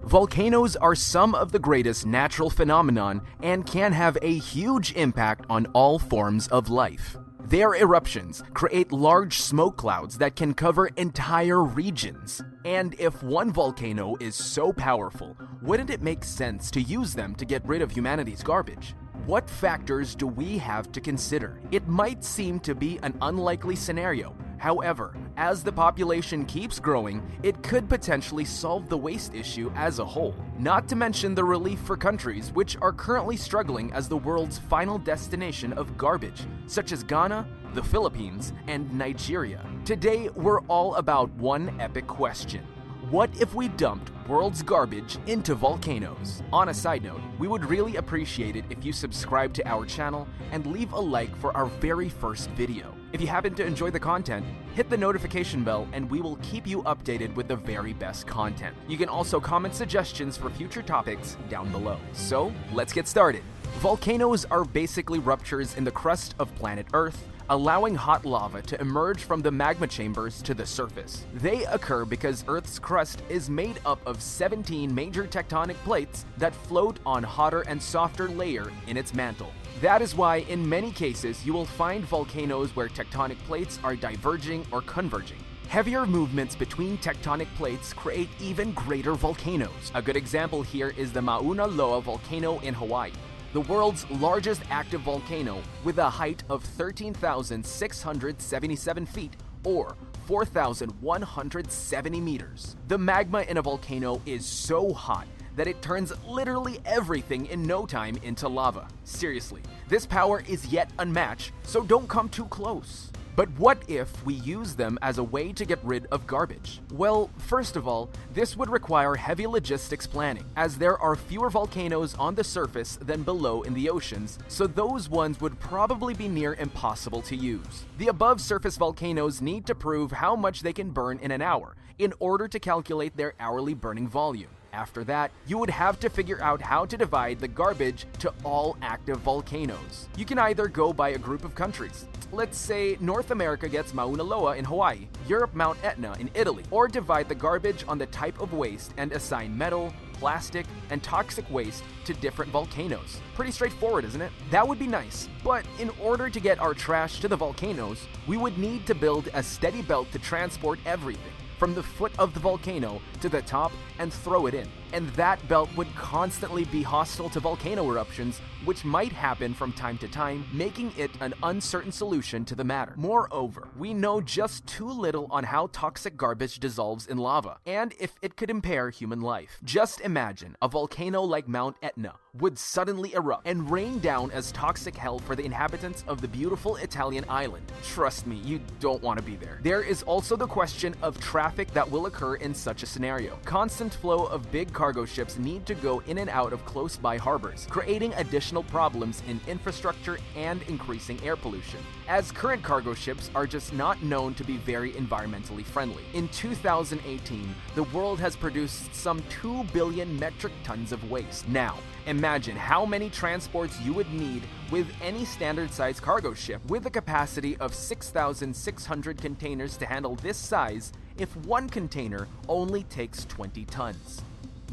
Volcanoes are some of the greatest natural phenomenon and can have a huge impact on all forms of life. Their eruptions create large smoke clouds that can cover entire regions. And if one volcano is so powerful, wouldn't it make sense to use them to get rid of humanity's garbage? What factors do we have to consider? It might seem to be an unlikely scenario. However, as the population keeps growing, it could potentially solve the waste issue as a whole. Not to mention the relief for countries which are currently struggling as the world's final destination of garbage, such as Ghana, the Philippines, and Nigeria. Today, we're all about one epic question. What if we dumped world's garbage into volcanoes? On a side note, we would really appreciate it if you subscribe to our channel and leave a like for our very first video. If you happen to enjoy the content, hit the notification bell and we will keep you updated with the very best content. You can also comment suggestions for future topics down below. So, let's get started. Volcanoes are basically ruptures in the crust of planet Earth, allowing hot lava to emerge from the magma chambers to the surface. They occur because Earth's crust is made up of 17 major tectonic plates that float on hotter and softer layer in its mantle. That is why in many cases you will find volcanoes where tectonic plates are diverging or converging. Heavier movements between tectonic plates create even greater volcanoes. A good example here is the Mauna Loa volcano in Hawaii, the world's largest active volcano with a height of 13,677 feet or 4,170 meters. The magma in a volcano is so hot that it turns literally everything in no time into lava. Seriously, this power is yet unmatched, so don't come too close. But what if we use them as a way to get rid of garbage? Well, first of all, this would require heavy logistics planning, as there are fewer volcanoes on the surface than below in the oceans, so those ones would probably be near impossible to use. The above surface volcanoes need to prove how much they can burn in an hour in order to calculate their hourly burning volume. After that, you would have to figure out how to divide the garbage to all active volcanoes. You can either go by a group of countries. Let's say North America gets Mauna Loa in Hawaii, Europe Mount Etna in Italy, or divide the garbage on the type of waste and assign metal, plastic, and toxic waste to different volcanoes. Pretty straightforward, isn't it? That would be nice, but in order to get our trash to the volcanoes, we would need to build a steady belt to transport everything from the foot of the volcano to the top and throw it in. And that belt would constantly be hostile to volcano eruptions, which might happen from time to time, making it an uncertain solution to the matter. Moreover, we know just too little on how toxic garbage dissolves in lava, and if it could impair human life. Just imagine a volcano like Mount Etna would suddenly erupt and rain down as toxic hell for the inhabitants of the beautiful Italian island. Trust me, you don't want to be there. There is also the question of traffic that will occur in such a scenario. Constant flow of big cargo ships need to go in and out of close-by harbors, creating additional problems in infrastructure and increasing air pollution, as current cargo ships are just not known to be very environmentally friendly. In 2018, the world has produced some 2 billion metric tons of waste. Now, imagine how many transports you would need with any standard-sized cargo ship with a capacity of 6,600 containers to handle this size if one container only takes 20 tons.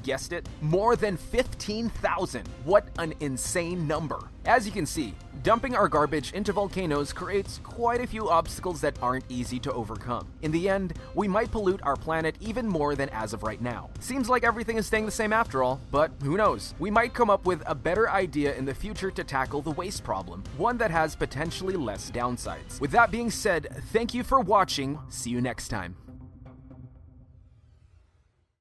Guessed it? More than 15,000. What an insane number. As you can see, dumping our garbage into volcanoes creates quite a few obstacles that aren't easy to overcome. In the end, we might pollute our planet even more than as of right now. Seems like everything is staying the same after all, but who knows? We might come up with a better idea in the future to tackle the waste problem, one that has potentially less downsides. With that being said, thank you for watching. See you next time.